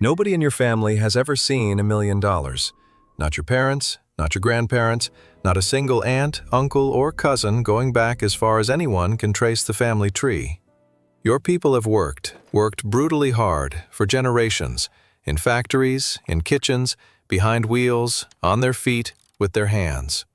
Nobody in your family has ever seen $1 million. Not your parents, not your grandparents, not a single aunt, uncle, or cousin going back as far as anyone can trace the family tree. Your people have worked brutally hard for generations, in factories, in kitchens, behind wheels, on their feet, with their hands.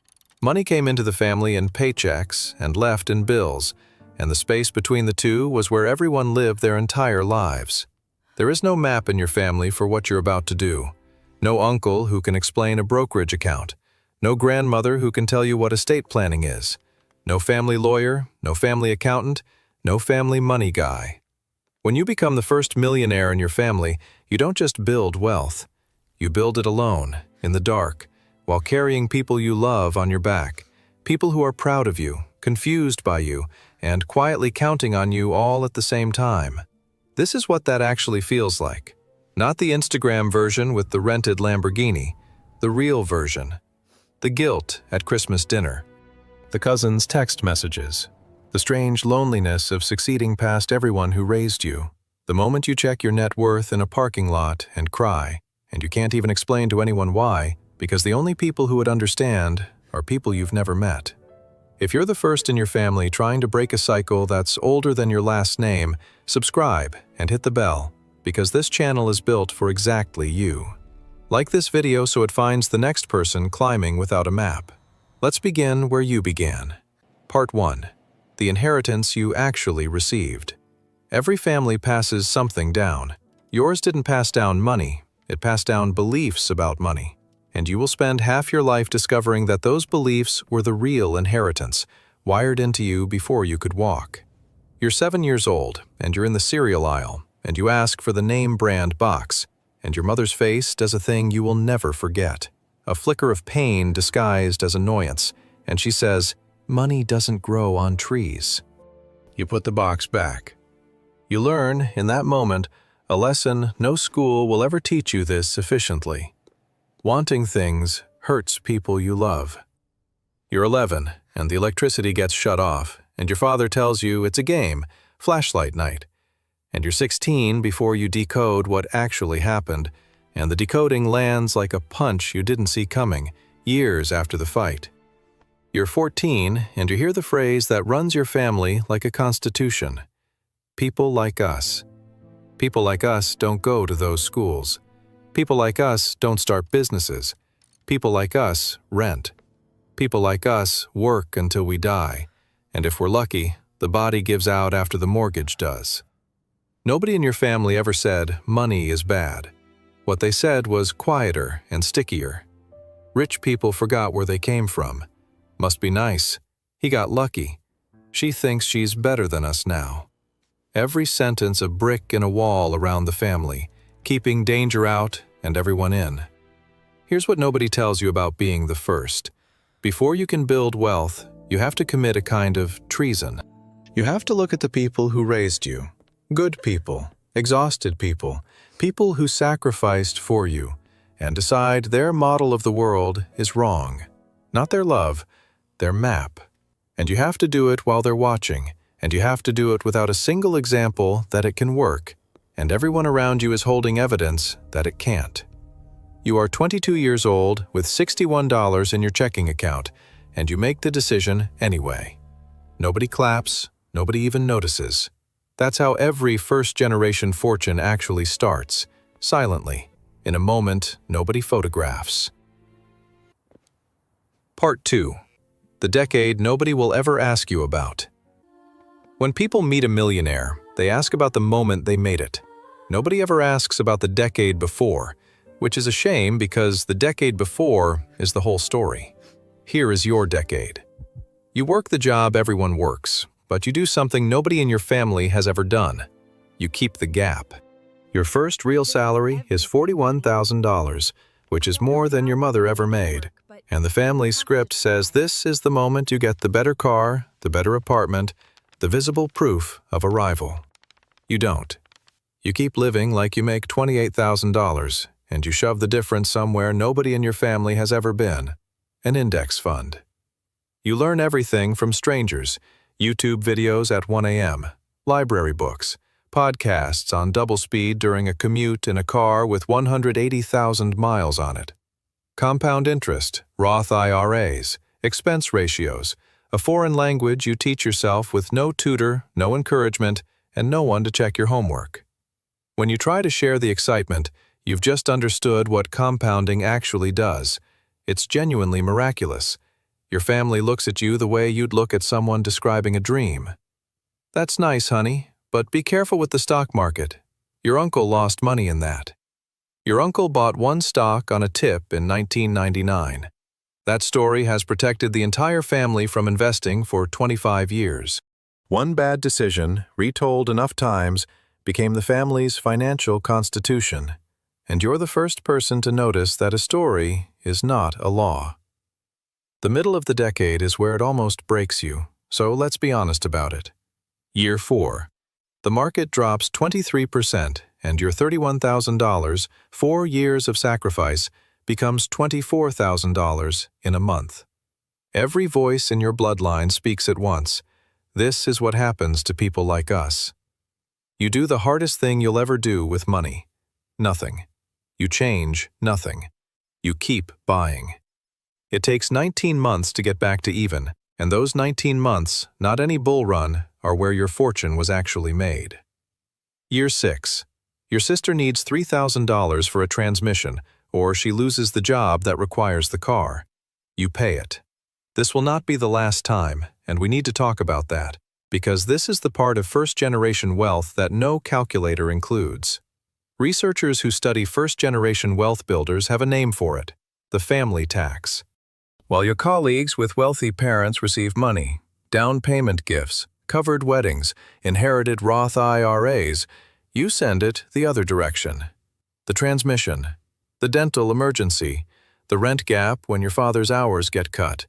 Money came into the family in paychecks and left in bills, and the space between the two was where everyone lived their entire lives. There is no map in your family for what you're about to do. No uncle who can explain a brokerage account. No grandmother who can tell you what estate planning is. No family lawyer, no family accountant, no family money guy. When you become the first millionaire in your family, you don't just build wealth. You build it alone, in the dark, while carrying people you love on your back. People who are proud of you, confused by you, and quietly counting on you all at the same time. This is what that actually feels like. Not the Instagram version with the rented Lamborghini, the real version. The guilt at Christmas dinner. The cousins' text messages. The strange loneliness of succeeding past everyone who raised you. The moment you check your net worth in a parking lot and cry, and you can't even explain to anyone why, because the only people who would understand are people you've never met. If you're the first in your family trying to break a cycle that's older than your last name, subscribe and hit the bell, because this channel is built for exactly you. Like this video so it finds the next person climbing without a map. Let's begin where you began. Part 1. The inheritance you actually received. Every family passes something down. Yours didn't pass down money, it passed down beliefs about money. And you will spend half your life discovering that those beliefs were the real inheritance, wired into you before you could walk. You're 7 years old, and you're in the cereal aisle, and you ask for the name brand box, and your mother's face does a thing you will never forget. A flicker of pain disguised as annoyance, and she says, "Money doesn't grow on trees." You put the box back. You learn, in that moment, a lesson no school will ever teach you this efficiently. Wanting things hurts people you love. You're 11, and the electricity gets shut off, and your father tells you it's a game, flashlight night. And you're 16 before you decode what actually happened, and the decoding lands like a punch you didn't see coming, years after the fight. You're 14, and you hear the phrase that runs your family like a constitution. People like us. People like us don't go to those schools. People like us don't start businesses. People like us rent. People like us work until we die, and if we're lucky, the body gives out after the mortgage does. Nobody in your family ever said money is bad. What they said was quieter and stickier. Rich people forgot where they came from. Must be nice. He got lucky. She thinks she's better than us now. Every sentence a brick in a wall around the family, keeping danger out and everyone in. Here's what nobody tells you about being the first. Before you can build wealth, you have to commit a kind of treason. You have to look at the people who raised you. Good people, exhausted people, people who sacrificed for you, and decide their model of the world is wrong. Not their love, their map. And you have to do it while they're watching, and you have to do it without a single example that it can work. And everyone around you is holding evidence that it can't. You are 22 years old with $61 in your checking account, and you make the decision anyway. Nobody claps, nobody even notices. That's how every first-generation fortune actually starts, silently, in a moment nobody photographs. Part 2. The decade nobody will ever ask you about. When people meet a millionaire, they ask about the moment they made it. Nobody ever asks about the decade before, which is a shame because the decade before is the whole story. Here is your decade. You work the job everyone works, but you do something nobody in your family has ever done. You keep the gap. Your first real salary is $41,000, which is more than your mother ever made. And the family script says this is the moment you get the better car, the better apartment, the visible proof of arrival. You don't. You keep living like you make $28,000, and you shove the difference somewhere nobody in your family has ever been, an index fund. You learn everything from strangers, YouTube videos at 1 a.m., library books, podcasts on double speed during a commute in a car with 180,000 miles on it. Compound interest, Roth IRAs, expense ratios, a foreign language you teach yourself with no tutor, no encouragement, and no one to check your homework. When you try to share the excitement, you've just understood what compounding actually does. It's genuinely miraculous. Your family looks at you the way you'd look at someone describing a dream. That's nice, honey, but be careful with the stock market. Your uncle lost money in that. Your uncle bought one stock on a tip in 1999. That story has protected the entire family from investing for 25 years. One bad decision, retold enough times, became the family's financial constitution. And you're the first person to notice that a story is not a law. The middle of the decade is where it almost breaks you, so let's be honest about it. Year 4. The market drops 23%, and your $31,000, 4 years of sacrifice, becomes $24,000 in a month. Every voice in your bloodline speaks at once. This is what happens to people like us. You do the hardest thing you'll ever do with money. Nothing. You change nothing. You keep buying. It takes 19 months to get back to even, and those 19 months, not any bull run, are where your fortune was actually made. Year 6. Your sister needs $3,000 for a transmission, or she loses the job that requires the car. You pay it. This will not be the last time, and we need to talk about that, because this is the part of first-generation wealth that no calculator includes. Researchers who study first-generation wealth builders have a name for it: the family tax. While your colleagues with wealthy parents receive money, down payment gifts, covered weddings, inherited Roth IRAs, you send it the other direction. The transmission, the dental emergency, the rent gap when your father's hours get cut.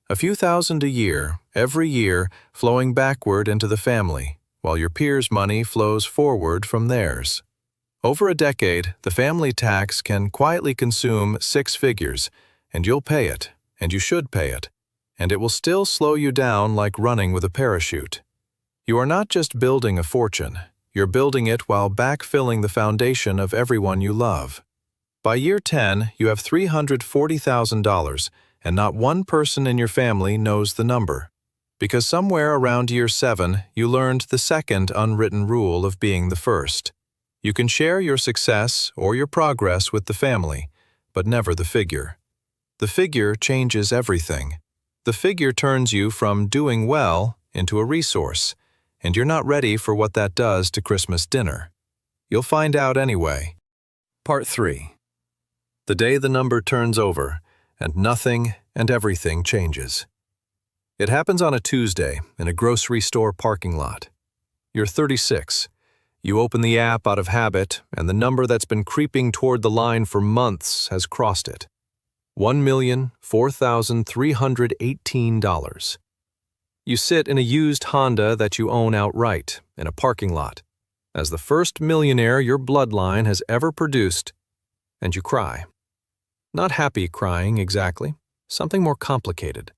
A few thousand a year, every year, flowing backward into the family, while your peers' money flows forward from theirs. Over a decade, the family tax can quietly consume 6 figures, and you'll pay it, and you should pay it, and it will still slow you down like running with a parachute. You are not just building a fortune, you're building it while backfilling the foundation of everyone you love. By year 10, you have $340,000, and not one person in your family knows the number, because somewhere around year 7, you learned the second unwritten rule of being the first. You can share your success or your progress with the family, but never the figure. The figure changes everything. The figure turns you from doing well into a resource, and you're not ready for what that does to Christmas dinner. You'll find out anyway. Part 3. The day the number turns over, and nothing and everything changes. It happens on a Tuesday in a grocery store parking lot. You're 36. You open the app out of habit, and the number that's been creeping toward the line for months has crossed it. $1,004,318. You sit in a used Honda that you own outright in a parking lot, as the first millionaire your bloodline has ever produced, and you cry. Not happy crying, exactly. Something more complicated.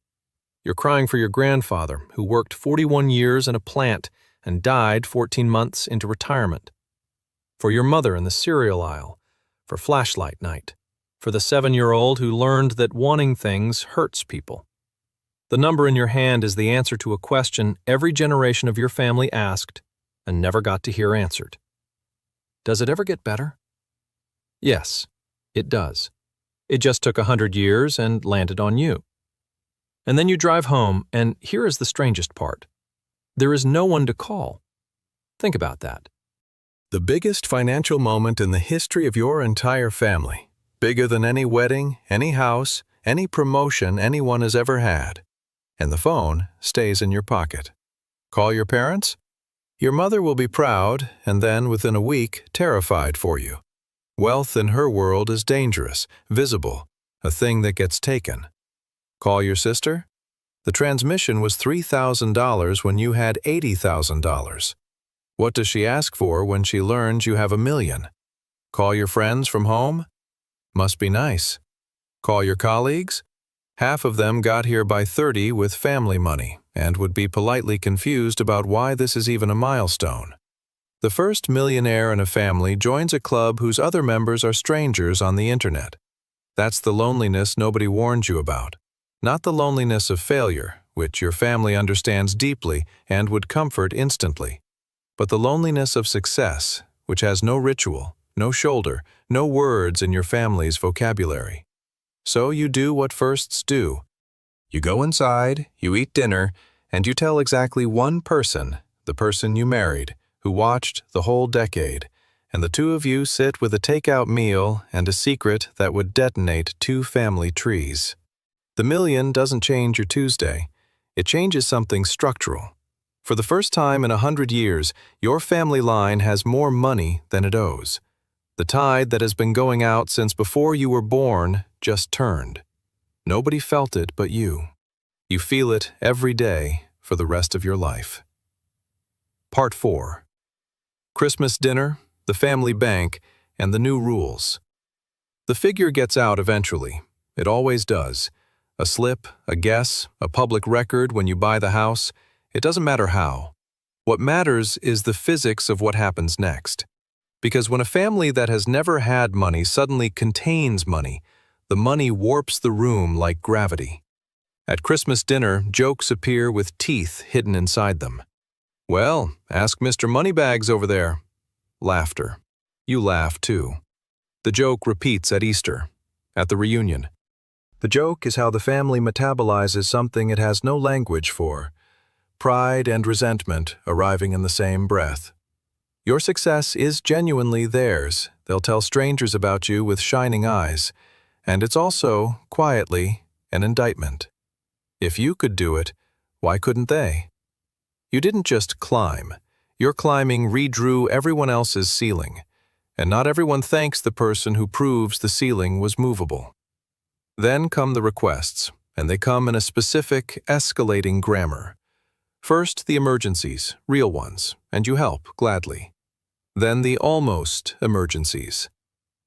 You're crying for your grandfather, who worked 41 years in a plant and died 14 months into retirement. For your mother in the cereal aisle, for flashlight night, for the 7-year-old who learned that wanting things hurts people. The number in your hand is the answer to a question every generation of your family asked and never got to hear answered. Does it ever get better? Yes, it does. It just took 100 years and landed on you. And then you drive home, and here is the strangest part. There is no one to call. Think about that. The biggest financial moment in the history of your entire family. Bigger than any wedding, any house, any promotion anyone has ever had. And the phone stays in your pocket. Call your parents? Your mother will be proud, and then within a week, terrified for you. Wealth in her world is dangerous, visible, a thing that gets taken. Call your sister? The transmission was $3,000 when you had $80,000. What does she ask for when she learns you have $1 million? Call your friends from home? Must be nice. Call your colleagues? Half of them got here by 30 with family money and would be politely confused about why this is even a milestone. The first millionaire in a family joins a club whose other members are strangers on the internet. That's the loneliness nobody warned you about. Not the loneliness of failure, which your family understands deeply and would comfort instantly, but the loneliness of success, which has no ritual, no shoulder, no words in your family's vocabulary. So you do what firsts do. You go inside, you eat dinner, and you tell exactly one person, the person you married, who watched the whole decade, and the two of you sit with a takeout meal and a secret that would detonate two family trees. The million doesn't change your Tuesday. It changes something structural. For the first time in 100 years, your family line has more money than it owes. The tide that has been going out since before you were born just turned. Nobody felt it but you. You feel it every day for the rest of your life. Part 4. Christmas dinner, the family bank, and the new rules. The figure gets out eventually. It always does. A slip, a guess, a public record when you buy the house. It doesn't matter how. What matters is the physics of what happens next. Because when a family that has never had money suddenly contains money, the money warps the room like gravity. At Christmas dinner, jokes appear with teeth hidden inside them. Well, ask Mr. Moneybags over there. Laughter. You laugh too. The joke repeats at Easter, at the reunion. The joke is how the family metabolizes something it has no language for. Pride and resentment arriving in the same breath. Your success is genuinely theirs. They'll tell strangers about you with shining eyes. And it's also, quietly, an indictment. If you could do it, why couldn't they? You didn't just climb. Your climbing redrew everyone else's ceiling. And not everyone thanks the person who proves the ceiling was movable. Then come the requests, and they come in a specific, escalating grammar. First, the emergencies, real ones, and you help, gladly. Then the almost emergencies.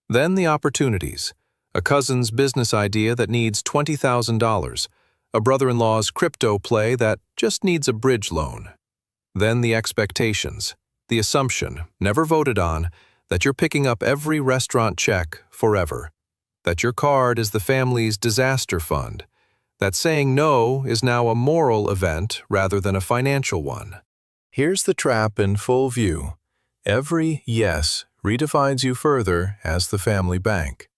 Then the opportunities, a cousin's business idea that needs $20,000, a brother-in-law's crypto play that just needs a bridge loan. Then the expectations, the assumption, never voted on, that you're picking up every restaurant check forever, that your card is the family's disaster fund, that saying no is now a moral event rather than a financial one. Here's the trap in full view. Every yes redefines you further as the family bank.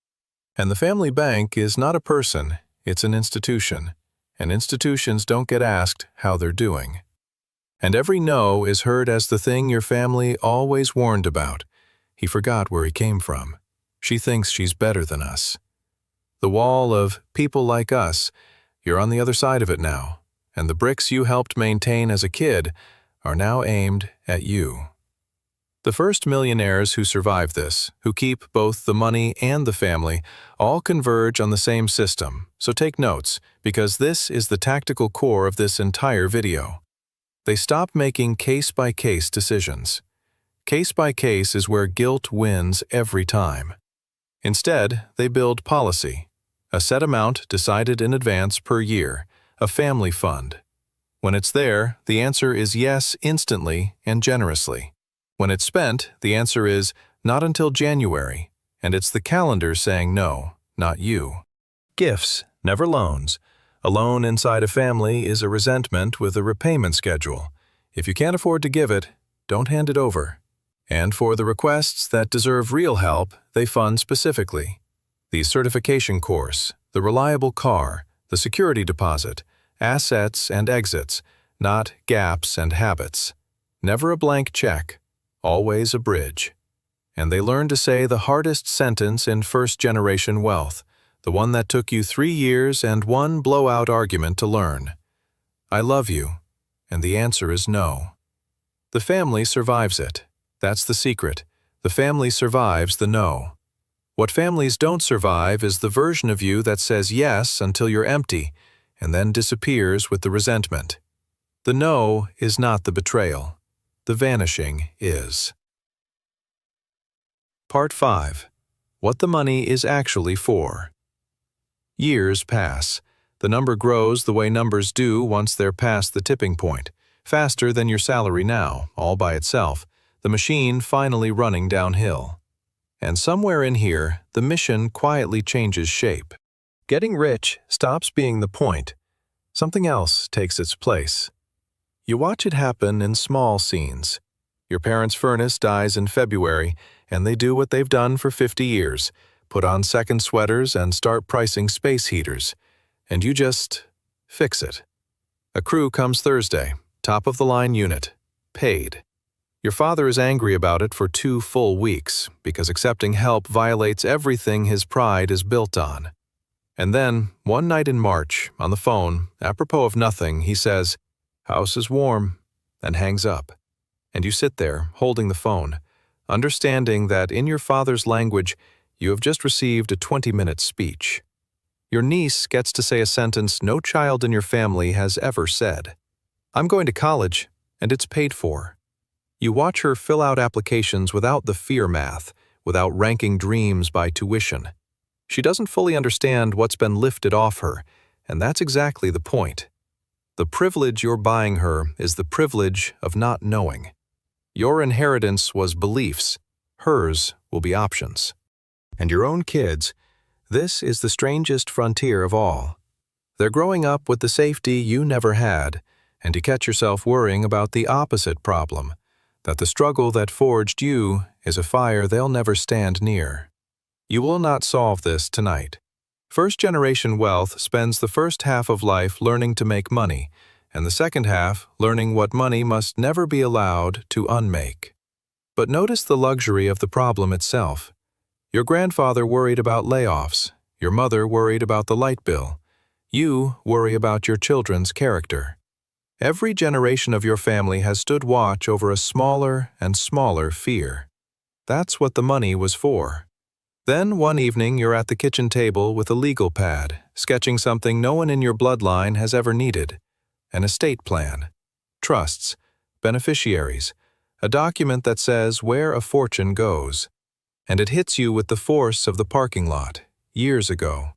And the family bank is not a person, it's an institution. And institutions don't get asked how they're doing. And every no is heard as the thing your family always warned about. He forgot where he came from. She thinks she's better than us. The wall of people like us, you're on the other side of it now, and the bricks you helped maintain as a kid are now aimed at you. The first millionaires who survive this, who keep both the money and the family, all converge on the same system, so take notes, because this is the tactical core of this entire video. They stop making case-by-case decisions. Case-by-case is where guilt wins every time. Instead, they build policy, a set amount decided in advance per year, a family fund. When it's there, the answer is yes instantly and generously. When it's spent, the answer is not until January, and it's the calendar saying no, not you. Gifts, never loans. A loan inside a family is a resentment with a repayment schedule. If you can't afford to give it, don't hand it over. And for the requests that deserve real help, they fund specifically. The certification course, the reliable car, the security deposit, assets and exits, not gaps and habits. Never a blank check. Always a bridge. And they learn to say the hardest sentence in first-generation wealth, the one that took you 3 years and one blowout argument to learn. I love you. And the answer is no. The family survives it. That's the secret. The family survives the no. What families don't survive is the version of you that says yes until you're empty, and then disappears with the resentment. The no is not the betrayal. The vanishing is. Part 5. What the money is actually for. Years pass. The number grows the way numbers do once they're past the tipping point, faster than your salary now, all by itself. the machine finally running downhill. And somewhere in here, the mission quietly changes shape. Getting rich stops being the point. Something else takes its place. You watch it happen in small scenes. Your parents' furnace dies in February, and they do what they've done for 50 years, put on second sweaters and start pricing space heaters. And you just fix it. A crew comes Thursday, top-of-the-line unit, paid. Your father is angry about it for 2 full weeks because accepting help violates everything his pride is built on. And then, one night in March, on the phone, apropos of nothing, he says, "House is warm," and hangs up. And you sit there, holding the phone, understanding that in your father's language, you have just received a 20-minute speech. Your niece gets to say a sentence no child in your family has ever said. "I'm going to college, and it's paid for." You watch her fill out applications without the fear math, without ranking dreams by tuition. She doesn't fully understand what's been lifted off her, and that's exactly the point. The privilege you're buying her is the privilege of not knowing. Your inheritance was beliefs, hers will be options. And your own kids, this is the strangest frontier of all. They're growing up with the safety you never had, and you catch yourself worrying about the opposite problem, that the struggle that forged you is a fire they'll never stand near. You will not solve this tonight. First-generation wealth spends the first half of life learning to make money, and the second half learning what money must never be allowed to unmake. But notice the luxury of the problem itself. Your grandfather worried about layoffs. Your mother worried about the light bill. You worry about your children's character. Every generation of your family has stood watch over a smaller and smaller fear. That's what the money was for. Then one evening you're at the kitchen table with a legal pad, sketching something no one in your bloodline has ever needed. An estate plan, trusts, beneficiaries, a document that says where a fortune goes. And it hits you with the force of the parking lot, years ago.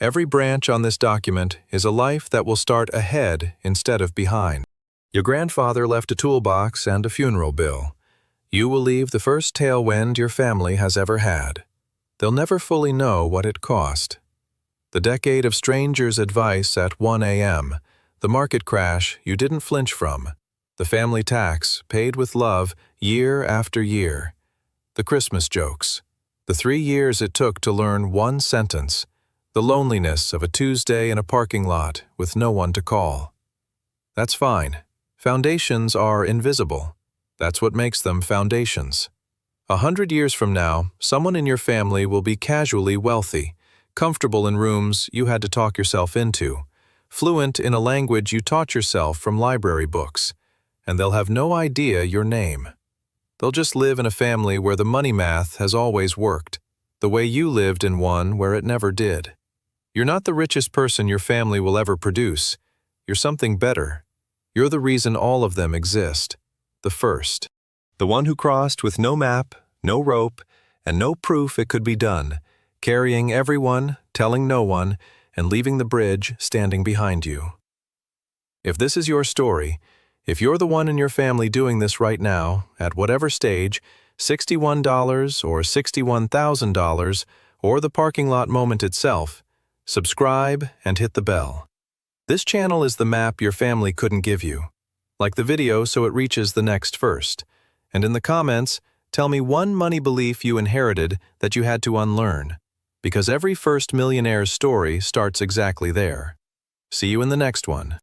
Every branch on this document is a life that will start ahead instead of behind. Your grandfather left a toolbox and a funeral bill. You will leave the first tailwind your family has ever had. They'll never fully know what it cost. The decade of strangers' advice at 1 a.m., the market crash you didn't flinch from, the family tax paid with love year after year, the Christmas jokes, the 3 years it took to learn one sentence, the loneliness of a Tuesday in a parking lot with no one to call. That's fine. Foundations are invisible. That's what makes them foundations. 100 years from now, someone in your family will be casually wealthy, comfortable in rooms you had to talk yourself into, fluent in a language you taught yourself from library books, and they'll have no idea your name. They'll just live in a family where the money math has always worked, the way you lived in one where it never did. You're not the richest person your family will ever produce. You're something better. You're the reason all of them exist. The first. The one who crossed with no map, no rope, and no proof it could be done, carrying everyone, telling no one, and leaving the bridge standing behind you. If this is your story, if you're the one in your family doing this right now, at whatever stage, $61 or $61,000, or the parking lot moment itself, subscribe and hit the bell. This channel is the map your family couldn't give you. Like the video so it reaches the next first. And in the comments, tell me one money belief you inherited that you had to unlearn. Because every first millionaire's story starts exactly there. See you in the next one.